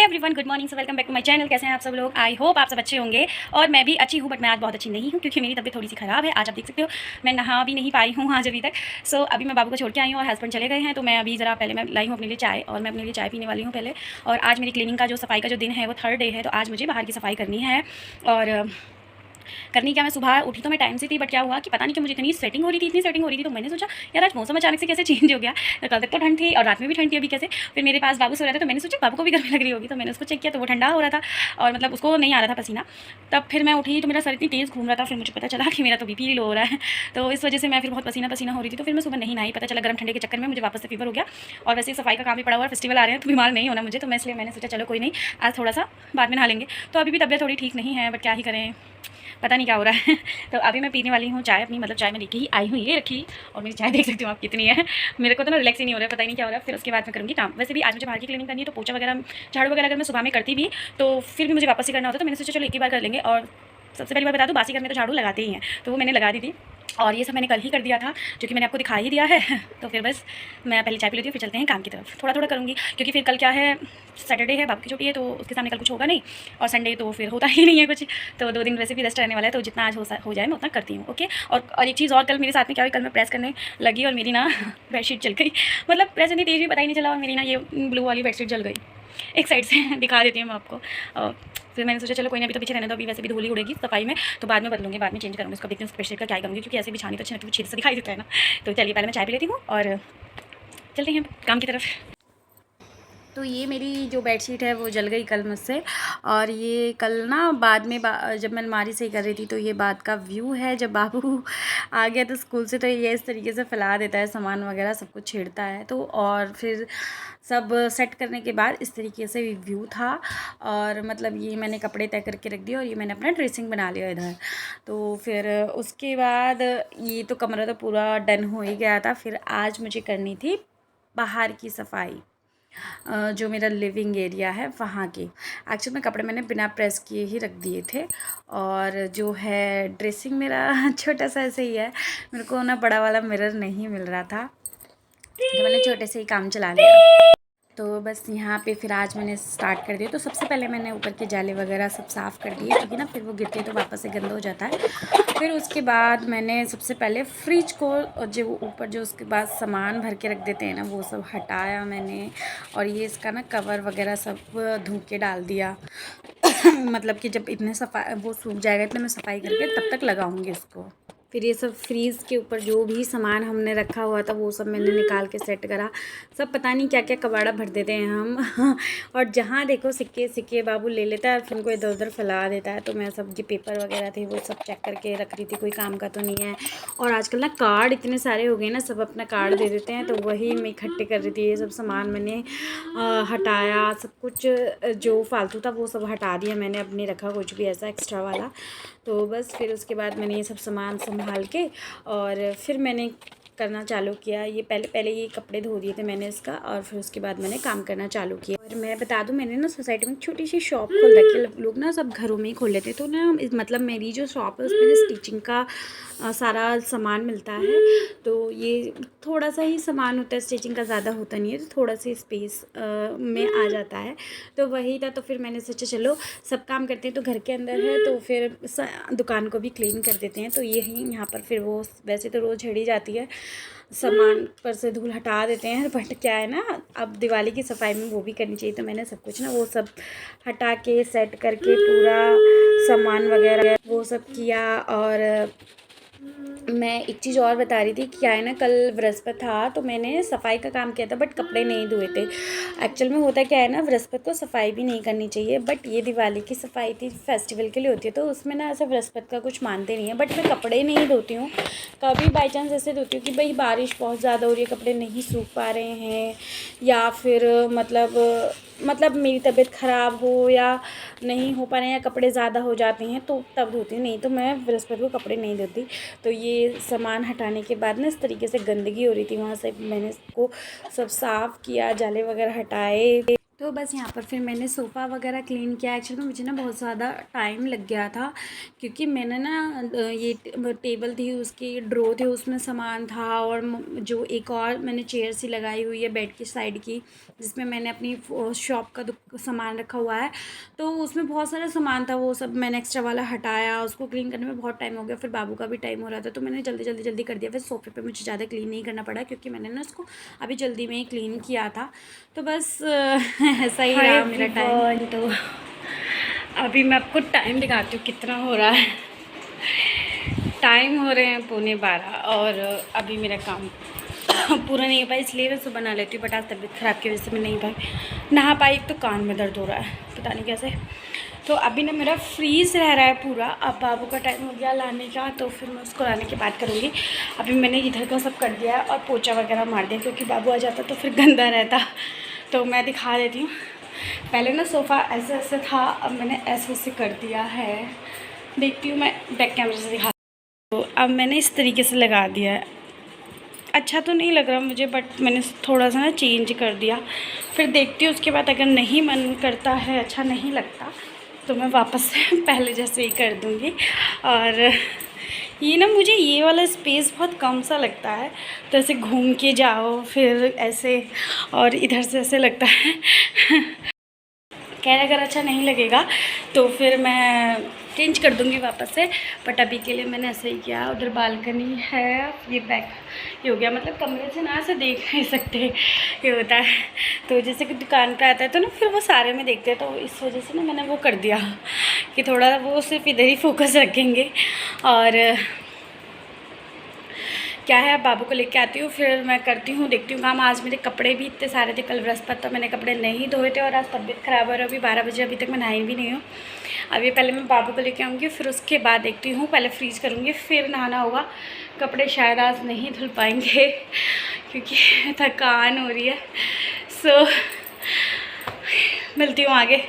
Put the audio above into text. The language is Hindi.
Hey everyone, good morning, so welcome back to my channel. कैसे हैं आप सब लोग? आई होप आप सब अच्छे होंगे और मैं भी अच्छी हूँ, बट मैं आज बहुत अच्छी नहीं हूँ क्योंकि मेरी तबीयत थोड़ी सी ख़राब है। आज आप देख सकते हो मैं नहा भी नहीं पाई हूँ आज अभी तक। सो अभी मैं बाबू को छोड़ के आई हूँ और हस्बैंड चले गए हैं, तो मैं अभी ज़रा पहले मैं लाई हूँ अपने लिए चाय और मैं अपने लिए चाय पीने वाली हूँ पहले। और आज मेरी क्लीनिंग का जो सफाई का जो दिन है वो 3rd डे है, तो आज मुझे बाहर की सफाई करनी है। और करनी क्या, मैं सुबह उठी तो मैं टाइम से थी, बट क्या हुआ कि पता नहीं कि मुझे इतनी स्वेटिंग हो रही थी, तो मैंने सोचा यार आज मौसम अचानक से कैसे चेंज हो गया। कल तक तो ठंड थी और रात में भी ठंड थी, अभी कैसे। फिर मेरे पास बाबू सो रहा था, तो मैंने सोचा बाबू को भी गर्मी लग रही होगी, तो मैंने उसको चेक किया तो वो ठंडा हो रहा था और मतलब उसको नहीं आ रहा था पसीना। तब फिर मैं उठी तो मेरा सर इतनी तेज़ घूम रहा था, फिर मुझे पता चला कि मेरा तो बीपी लो हो रहा है, तो इस वजह से मैं फिर बहुत पसीना पसीना हो रही थी। तो फिर मैं सुबह नहीं नहाई, पता चला गर्म ठंडे के चक्कर में मुझे वापस से फीवर हो गया। और वैसे सफाई का काम भी पड़ा हुआ है, फेस्टिवल आ रहे हैं तो बीमार नहीं होना मुझे, तो मैं इसलिए मैंने सोचा चलो कोई नहीं, आज थोड़ा सा बाद में नहा लेंगे। तो अभी भी तबीयत थोड़ी ठीक नहीं है, बट क्या ही करें, पता नहीं क्या हो रहा है। तो अभी मैं पीने वाली हूँ चाय अपनी, मतलब चाय मैं लेके ही आई हूँ, ये रखी। और मेरी चाय देख सकती हूँ आप कितनी है। मेरे को तो ना रिलैक्स ही नहीं हो रहा है, पता ही नहीं क्या हो रहा है। फिर उसके बाद मैं करूँगी काम। वैसे भी आज मुझे बाहर की क्लीनिंग करनी है, तो पोछा वगैरह झाड़ू वगैरह अगर मैं सुबह में करती भी तो फिर भी मुझे वापस ही करना होता, तो मैंने सोचा चलो एक ही बार कर लेंगे। और सबसे पहली बार बता दूँ, बासी घर में तो झाड़ू लगाते ही हैं, तो वो मैंने लगा दी थी और ये सब मैंने कल ही कर दिया था, जो कि मैंने आपको दिखा ही दिया है। तो फिर बस मैं पहले चाय पी लेती हूँ, फिर चलते हैं काम की तरफ। थोड़ा थोड़ा करूँगी क्योंकि फिर कल क्या है, सैटरडे है, बाबू की छुट्टी है, तो उसके सामने कल कुछ होगा नहीं। और संडे तो फिर होता ही नहीं है कुछ, तो 2 दिन वैसे भी रेस्ट रहने वाला है, तो जितना आज हो जाए मैं उतना करती हूँ। ओके। और एक चीज़ और, कल मेरे साथ में क्या हुई, कल मैं प्रेस करने लगी और मेरी ना बेडशीट जल गई। मतलब प्रेस इतनी तेज़ भी पता ही नहीं चला और मेरी ना ये ब्लू वाली बेडशीट जल गई एक साइड से। दिखा देती हूँ मैं आपको। फिर मैंने सोचा चलो कोई नहीं, अभी तो पीछे रहने दो, अभी वैसे भी धूल ही उड़ेगी सफाई में, तो बाद में बदलूंगी, बाद में चेंज करूँगी उसको। देखती हूँ स्पेशल का क्या करूँगी, क्योंकि ऐसे बिछानी तो अच्छी लगती है, छेद से दिखाई देता है ना। तो चलिए पहले मैं चाय पी लेती हूँ और चलते हैं काम की तरफ। तो ये मेरी जो बेडशीट है वो जल गई कल मुझसे। और ये कल ना बाद में जब मैं अलमारी सही कर रही थी, तो ये बाद का व्यू है। जब बाबू आ गया तो स्कूल से, तो ये इस तरीके से फैला देता है सामान वगैरह, सब कुछ छेड़ता है। तो और फिर सब सेट करने के बाद इस तरीके से व्यू था। और मतलब ये मैंने कपड़े तय करके रख दिए और ये मैंने अपना ड्रेसिंग बना लिया इधर। तो फिर उसके बाद ये तो कमरा तो पूरा डन हो ही गया था। फिर आज मुझे करनी थी बाहर की सफाई, जो मेरा लिविंग एरिया है वहाँ की। एक्चुअली में कपड़े मैंने बिना प्रेस किए ही रख दिए थे। और जो है ड्रेसिंग मेरा छोटा सा ऐसे ही है, मेरे को ना बड़ा वाला मिरर नहीं मिल रहा था, तो मैंने छोटे से ही काम चला लिया। तो बस यहाँ पे फिर आज मैंने स्टार्ट कर दिया। तो सबसे पहले मैंने ऊपर के जाले वगैरह सब साफ़ कर दिए, क्योंकि ना फिर वो गिरते तो वापस से गंदा हो जाता है। फिर उसके बाद मैंने सबसे पहले फ्रिज को, और जो ऊपर जो उसके बाद सामान भर के रख देते हैं ना, वो सब हटाया मैंने। और ये इसका ना कवर वगैरह सब धो के डाल दिया। मतलब कि जब इतने सफाई वो सूख जाएगा, इतने मैं सफाई करके तब तक लगाऊंगी इसको। फिर ये सब फ्रीज़ के ऊपर जो भी सामान हमने रखा हुआ था वो सब मैंने निकाल के सेट करा। सब पता नहीं क्या क्या कबाड़ा भर देते हैं हम। और जहाँ देखो सिक्के सिक्के बाबू ले लेता है, फिर उनको इधर उधर फैला देता है। तो मैं सब जो पेपर वगैरह थे वो सब चेक करके रख रही थी, कोई काम का तो नहीं है। और आजकल ना कार्ड इतने सारे हो गए ना, सब अपना कार्ड दे देते हैं, तो वही मैं इकट्ठे कर रही थी। ये सब सामान मैंने हटाया, सब कुछ जो फालतू था वो सब हटा दिया मैंने, अब नहीं रखा कुछ भी ऐसा एक्स्ट्रा वाला। तो बस फिर उसके बाद मैंने ये सब सामान संभाल के और फिर मैंने करना चालू किया। ये पहले ये कपड़े धो दिए थे मैंने इसका, और फिर उसके बाद मैंने काम करना चालू किया। और मैं बता दूं, मैंने ना सोसाइटी में छोटी सी शॉप खोल रखी है। लोग ना सब घरों में ही खोल लेते, तो ना मतलब मेरी जो शॉप है उसमें ना स्टिचिंग का सारा सामान मिलता है। तो ये थोड़ा सा ही सामान होता है, स्टिचिंग का ज़्यादा होता नहीं है, तो थोड़ा सा स्पेस में आ जाता है। तो वही था, तो फिर मैंने सोचा चलो सब काम करते हैं, तो घर के अंदर है तो फिर दुकान को भी क्लीन कर देते हैं। तो यही यहाँ पर फिर वो वैसे तो रोज़ झड़ी जाती है, सामान पर से धूल हटा देते हैं, बट क्या है ना, अब दिवाली की सफाई में वो भी करनी चाहिए। तो मैंने सब कुछ ना वो सब हटा के सेट करके पूरा सामान वगैरह वो सब किया। और मैं एक चीज़ और बता रही थी कि क्या है ना, कल बृहस्पति था तो मैंने सफाई का काम किया था, बट कपड़े नहीं धोए थे। एक्चुअल में होता क्या है ना, बृहस्पति को सफाई भी नहीं करनी चाहिए, बट ये दिवाली की सफाई थी, फेस्टिवल के लिए होती है, तो उसमें ना ऐसा बृहस्पति का कुछ मानते नहीं है। बट मैं कपड़े नहीं धोती हूँ, कभी बाई चांस ऐसे धोती हूँ कि भाई बारिश बहुत ज़्यादा हो रही है, कपड़े नहीं सूख पा रहे हैं, या फिर मतलब मेरी तबीयत ख़राब हो या नहीं हो पा रहे हैं, या कपड़े ज़्यादा हो जाते हैं, तो तब धोती हूँ, नहीं तो मैं बृहस्पति को कपड़े नहीं धोती। तो ये सामान हटाने के बाद ना इस तरीके से गंदगी हो रही थी, वहाँ से मैंने इसको सब साफ़ किया, जाले वगैरह हटाए। तो बस यहाँ पर फिर मैंने सोफ़ा वगैरह क्लीन किया। एक्चुअली में मुझे ना बहुत ज़्यादा टाइम लग गया था, क्योंकि मैंने ना ये टेबल थी, उसकी ड्रॉ थे, उसमें सामान था, और जो एक और मैंने चेयर सी लगाई हुई है बेड की साइड की, जिसमें मैंने अपनी शॉप का सामान रखा हुआ है, तो उसमें बहुत सारा सामान था, वो सब मैंने एक्स्ट्रा वाला हटाया। उसको क्लीन करने में बहुत टाइम हो गया, फिर बाबू का भी टाइम हो रहा था, तो मैंने जल्दी कर दिया। फिर सोफ़े पे मुझे ज़्यादा क्लीन नहीं करना पड़ा, क्योंकि मैंने ना उसको अभी जल्दी में ही क्लीन किया था। तो बस ऐसा ही रहा मेरा टाइम। तो अभी मैं आपको टाइम दिखाती हूँ कितना हो रहा है। टाइम हो रहे हैं 11:15 और अभी मेरा काम पूरा नहीं हो पाया, इसलिए मैं सुबह नहा लेती हूँ, बट आज तबीयत ख़राब की वजह से मैं नहीं नहा पाई। एक तो कान में दर्द हो रहा है, पता नहीं कैसे। तो अभी ना मेरा फ्रीज़ रह रहा है पूरा। अब बाबू का टाइम हो गया लाने का, तो फिर मैं उसको लाने के बाद करूँगी। अभी मैंने इधर का सब कर दिया है और पोछा वगैरह मार दिया, क्योंकि बाबू आ जाता तो फिर गंदा रहता। तो मैं दिखा देती हूँ। पहले ना सोफ़ा ऐसे ऐसे था, अब मैंने ऐसे ऐसे कर दिया है। देखती हूँ, मैं बैक कैमरे से दिखा। तो अब मैंने इस तरीके से लगा दिया है। अच्छा तो नहीं लग रहा मुझे, बट मैंने थोड़ा सा ना चेंज कर दिया। फिर देखती हूँ उसके बाद, अगर नहीं मन करता है, अच्छा नहीं लगता, तो मैं वापस से पहले जैसे ही कर दूँगी। और ये ना मुझे ये वाला स्पेस बहुत कम सा लगता है, तो ऐसे घूम के जाओ फिर ऐसे, और इधर से ऐसे लगता है। खैर अगर अच्छा नहीं लगेगा तो फिर मैं चेंज कर दूँगी वापस से, बट अभी के लिए मैंने ऐसे ही किया। उधर बालकनी है, ये बैक ये हो गया, मतलब कमरे से ना ऐसे देख नहीं सकते, ये होता है। तो जैसे कि दुकान पे आता है तो ना फिर वो सारे में देखते हैं, तो इस वजह से ना मैंने वो कर दिया कि थोड़ा वो सिर्फ इधर ही फोकस रखेंगे। और क्या है, अब बाबू को लेके आती हूँ, फिर मैं करती हूँ, देखती हूँ काम। आज मेरे कपड़े भी इतने सारे थे, कल बृहस्पति था, मैंने कपड़े नहीं धोए थे, और आज तबीयत ख़राब हो रही है। अभी 12 बजे, अभी तक मैं नहाई भी नहीं हूँ। अभी पहले मैं बाबू को लेके आऊँगी, फिर उसके बाद देखती हूँ, पहले फ्रीज करूँगी, फिर नहाना होगा। कपड़े शायद आज नहीं धुल पाएंगे क्योंकि थकान हो रही है। सो मिलती हूँ आगे।